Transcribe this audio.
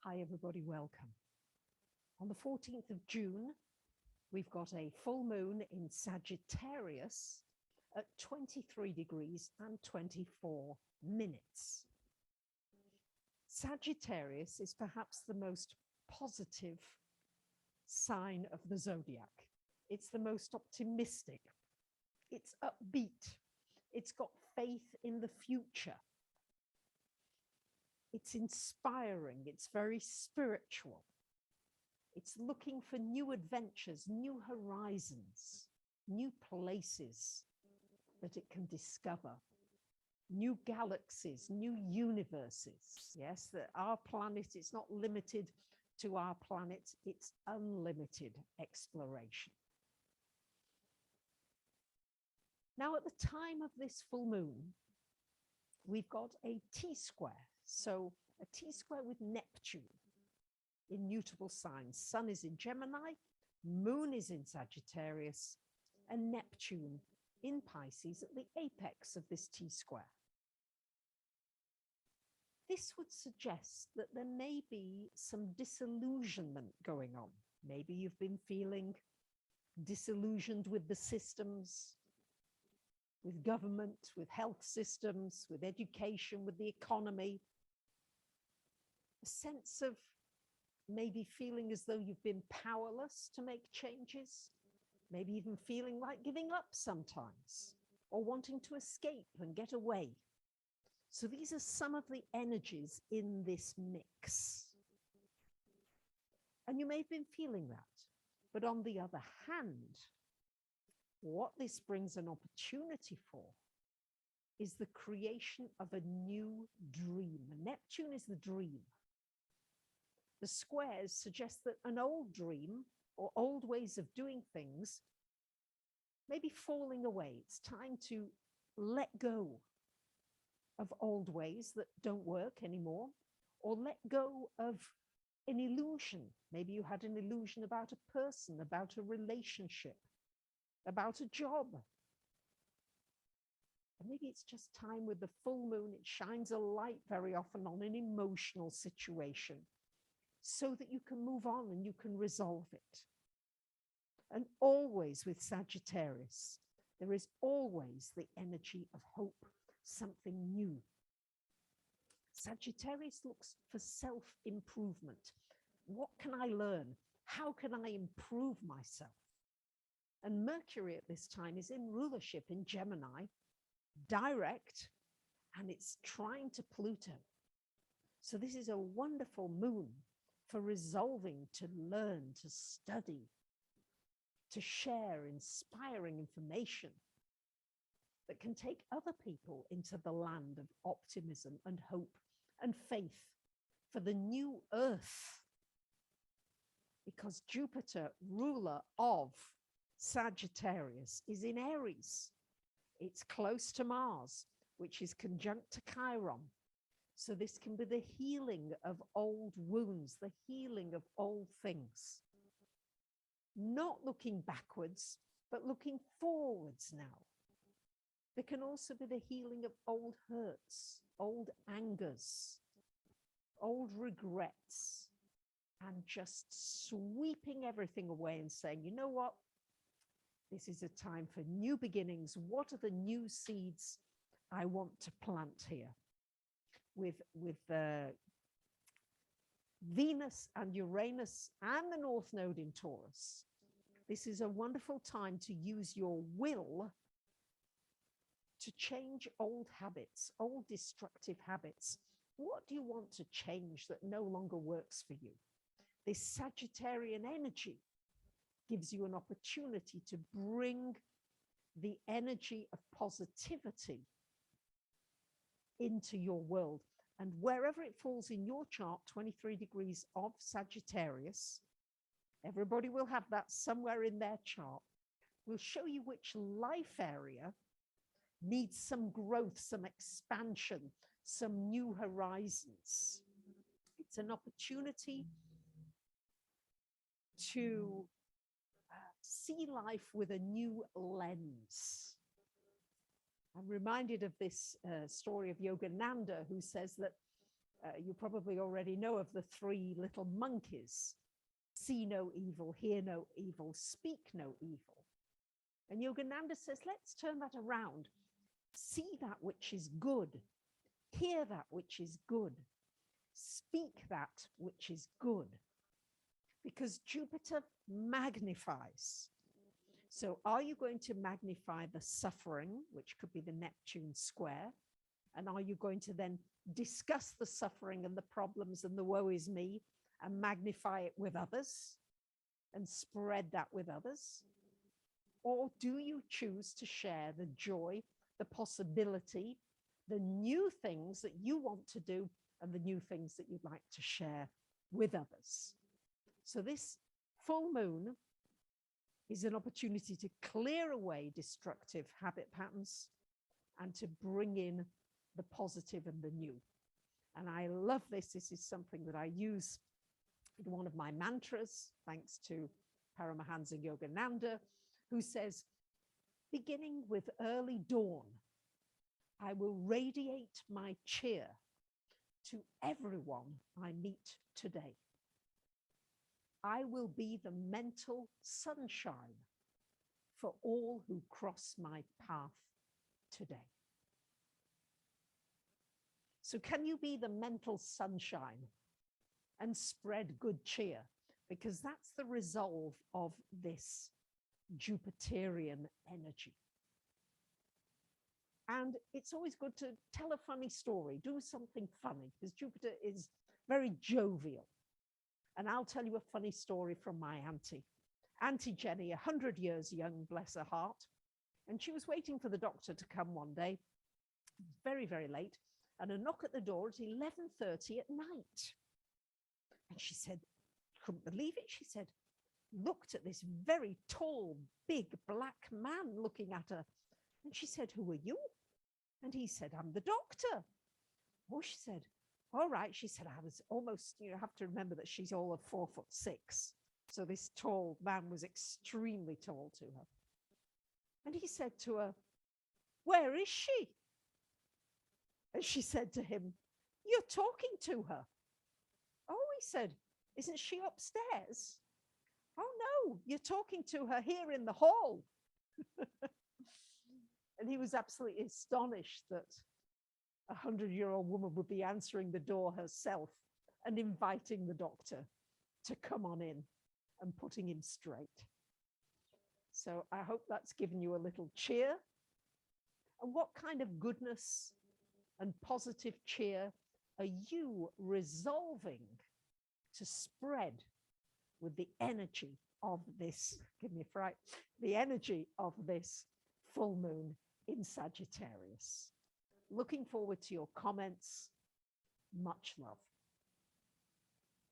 Hi, everybody, welcome. On the 14th of June, we've got a full moon in Sagittarius at 23 degrees and 24 minutes. Sagittarius is perhaps the most positive sign of the zodiac. It's the most optimistic. It's upbeat. It's got faith in the future. It's inspiring. It's very spiritual. It's looking for new adventures, new horizons, new places that it can discover, new galaxies, new universes. Yes, that our planet is not limited to our planet. It's unlimited exploration. Now, at the time of this full moon, we've got a T-square. So a T-square with Neptune in mutable signs. Sun is in Gemini, Moon is in Sagittarius, and Neptune in Pisces at the apex of this T-square. This would suggest that there may be some disillusionment going on. Maybe you've been feeling disillusioned with the systems, with government, with health systems, with education, with the economy. A sense of maybe feeling as though you've been powerless to make changes, maybe even feeling like giving up sometimes, or wanting to escape and get away. So these are some of the energies in this mix. And you may have been feeling that. But on the other hand, what this brings an opportunity for is the creation of a new dream. Neptune is the dream. The squares suggest that an old dream or old ways of doing things may be falling away. It's time to let go of old ways that don't work anymore, or let go of an illusion. Maybe you had an illusion about a person, about a relationship, about a job. And maybe it's just time with the full moon, it shines a light very often on an emotional situation so that you can move on and you can resolve it. And always with Sagittarius, there is always the energy of hope, something new. Sagittarius looks for self-improvement. What can I learn? How can I improve myself? And Mercury at this time is in rulership in Gemini, direct, and it's trine to Pluto. So this is a wonderful moon for resolving to learn, to study, to share inspiring information that can take other people into the land of optimism and hope and faith for the new earth. Because Jupiter, ruler of Sagittarius, is in Aries. It's close to Mars, which is conjunct to Chiron. So this can be the healing of old wounds, the healing of old things. Not looking backwards, but looking forwards now. There can also be the healing of old hurts, old angers, old regrets, and just sweeping everything away and saying, you know what? This is a time for new beginnings. What are the new seeds I want to plant here? With Venus and Uranus and the North Node in Taurus. This is a wonderful time to use your will to change old habits, old destructive habits. What do you want to change that no longer works for you? This Sagittarian energy gives you an opportunity to bring the energy of positivity into your world. And wherever it falls in your chart, 23 degrees of Sagittarius, everybody will have that somewhere in their chart. We'll show you which life area needs some growth, some expansion, some new horizons. It's an opportunity to see life with a new lens. I'm reminded of this story of Yogananda, who says that You probably already know of the three little monkeys: see no evil, hear no evil, speak no evil. And Yogananda says, let's turn that around. See that which is good, hear that which is good, speak that which is good, because Jupiter magnifies. So are you going to magnify the suffering, which could be the Neptune square? And are you going to then discuss the suffering and the problems and the woe is me and magnify it with others and spread that with others? Or do you choose to share the joy, the possibility, the new things that you want to do and the new things that you'd like to share with others? So this full moon is an opportunity to clear away destructive habit patterns and to bring in the positive and the new. And I love this. This is something that I use in one of my mantras, thanks to Paramahansa Yogananda, who says, beginning with early dawn, I will radiate my cheer to everyone I meet today. I will be the mental sunshine for all who cross my path today. So can you be the mental sunshine and spread good cheer? Because that's the resolve of this Jupiterian energy. And it's always good to tell a funny story, do something funny, because Jupiter is very jovial. And I'll tell you a funny story from my auntie. Auntie Jenny, 100 years young, bless her heart. And she was waiting for the doctor to come one day, very, very late, and a knock at the door at 11:30 at night. And she said, couldn't believe it. She said, looked at this very tall, big black man looking at her. And she said, who are you? And he said, I'm the doctor. Oh, she said, all right. She said, I was almost, you have to remember that she's all of 4'6". So this tall man was extremely tall to her. And he said to her, where is she? And she said to him, you're talking to her. Oh, he said, isn't she upstairs? Oh, no, you're talking to her here in the hall. And he was absolutely astonished that a 100-year-old woman would be answering the door herself and inviting the doctor to come on in and putting him straight. So I hope that's given you a little cheer. And what kind of goodness and positive cheer are you resolving to spread with the energy of this, give me a fright, the energy of this full moon in Sagittarius? Looking forward to your comments. Much love.